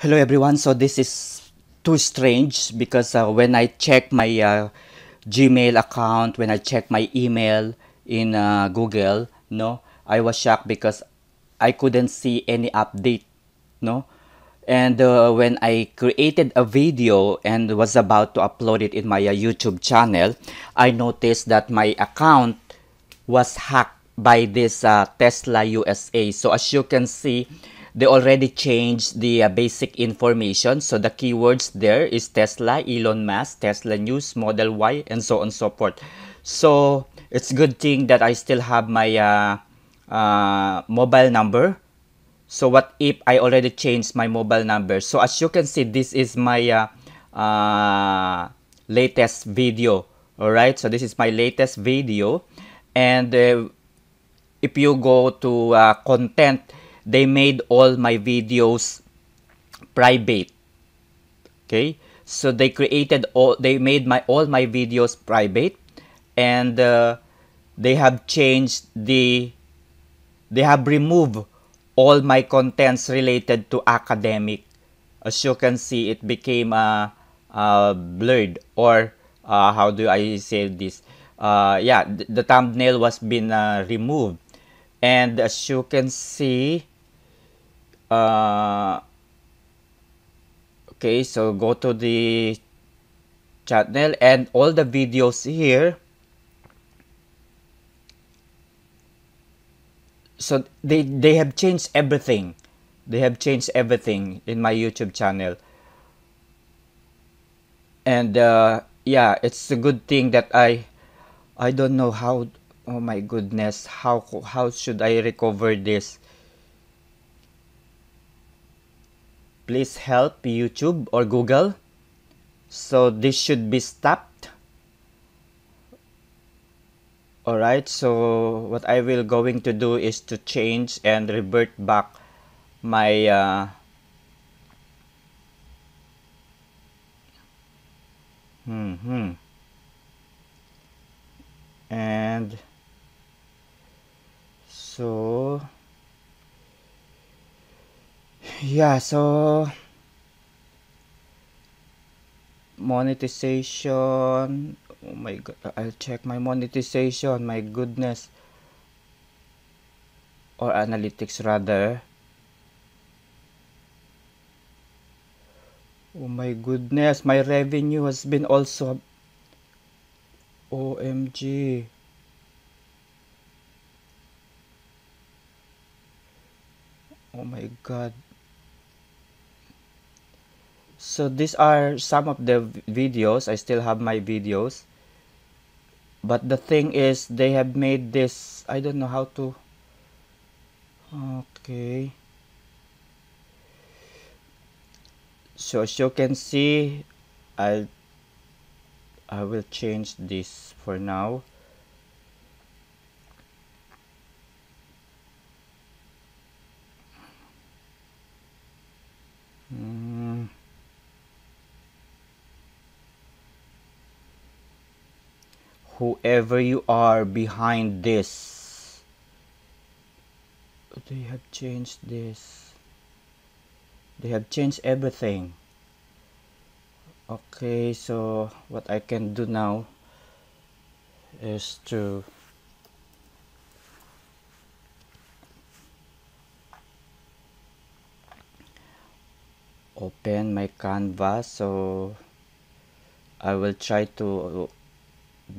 Hello everyone. So this is too strange because when I check my Gmail account, when I check my email in Google, no, I was shocked because I couldn't see any update, no. And when I created a video and was about to upload it in my YouTube channel, I noticed that my account was hacked by this Tesla USA. So as you can see, they already changed the basic information. So the keywords there is Tesla, Elon Musk, Tesla News, Model Y, and so on and so forth. So it's a good thing that I still have my mobile number. So what if I already changed my mobile number? So as you can see, this is my latest video. Alright, so this is my latest video. And if you go to content, they made all my videos private. Okay, so they made all my videos private, and they have changed they have removed all my contents related to academic. As you can see, it became blurred, or how do I say this? Yeah, the thumbnail was been removed, and as you can see, uh, okay, so go to the channel and all the videos here. So they have changed everything. They have changed everything in my YouTube channel. And yeah, it's a good thing that I don't know how. Oh my goodness, how should I recover this? Please help YouTube or Google. So this should be stopped. Alright, so what I will going to do is to change and revert back my and so yeah, so monetization. Oh my god, I'll check my monetization. My goodness, or analytics rather. Oh my goodness, my revenue has been also OMG. Oh my god. So these are some of the videos. I still have my videos. But the thing is, they have made this. I don't know how to. Okay. So as you can see, I will change this for now. Whoever you are behind this, they have changed this. They have changed everything. Okay, so what I can do now is to open my canvas. So I will try to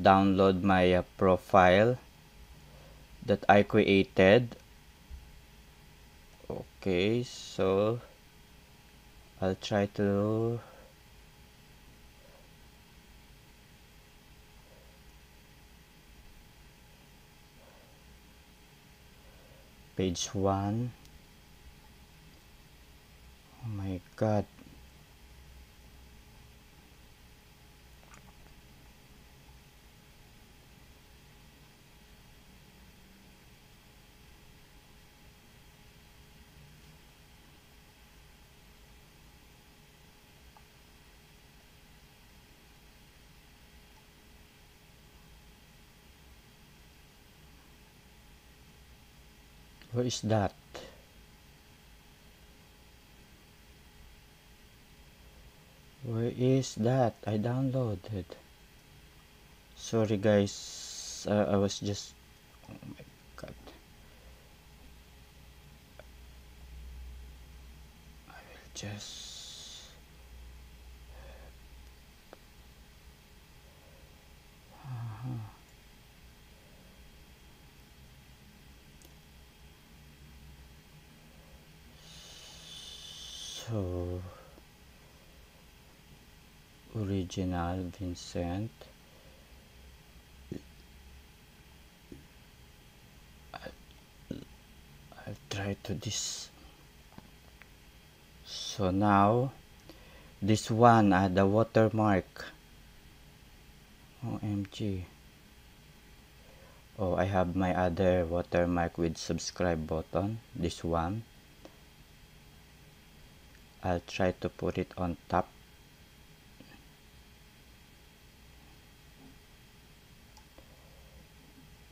download my profile that I created. Okay, so I'll try to page 1. Oh my god. Where is that? Where is that? I downloaded. Sorry guys, I was just, oh my god. I will just, so, original Vincent. I'll try to this. So now, this one, the watermark. OMG. Oh, I have my other watermark with subscribe button. This one. I'll try to put it on top.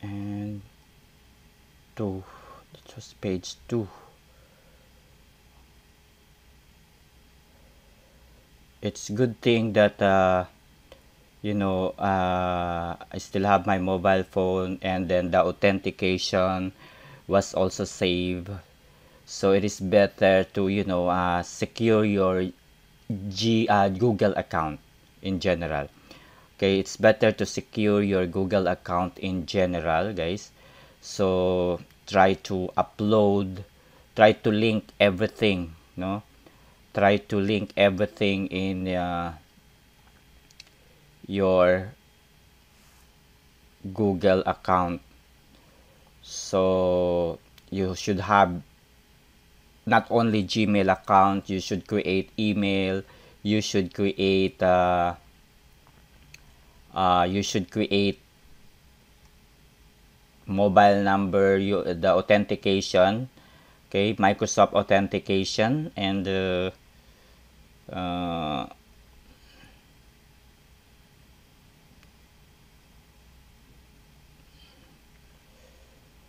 And 2. That was page 2. It's good thing that I still have my mobile phone, and then the authentication was also saved. So it is better to secure your Google account in general. Okay, it's better to secure your Google account in general, guys. So try to upload, try to link everything, no? Try to link everything in your Google account. So you should have not only Gmail account, you should create email, you should create mobile number, the authentication, okay, Microsoft authentication, and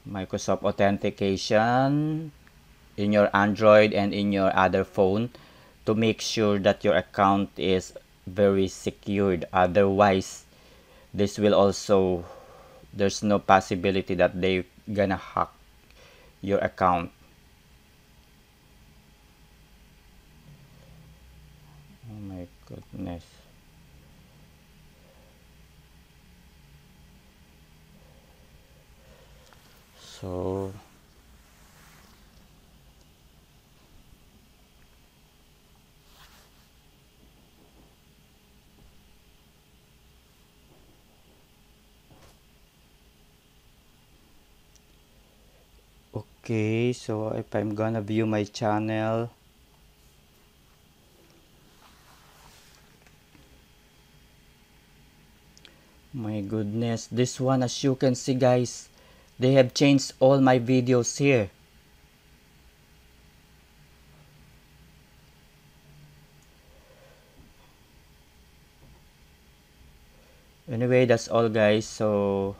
Microsoft authentication in your Android and in your other phone, to make sure that your account is very secured. Otherwise, this will also, there's no possibility that they gonna hack your account. Oh my goodness. So okay, so if I'm gonna view my channel, my goodness, this one, as you can see guys, they have changed all my videos here. Anyway, that's all guys. So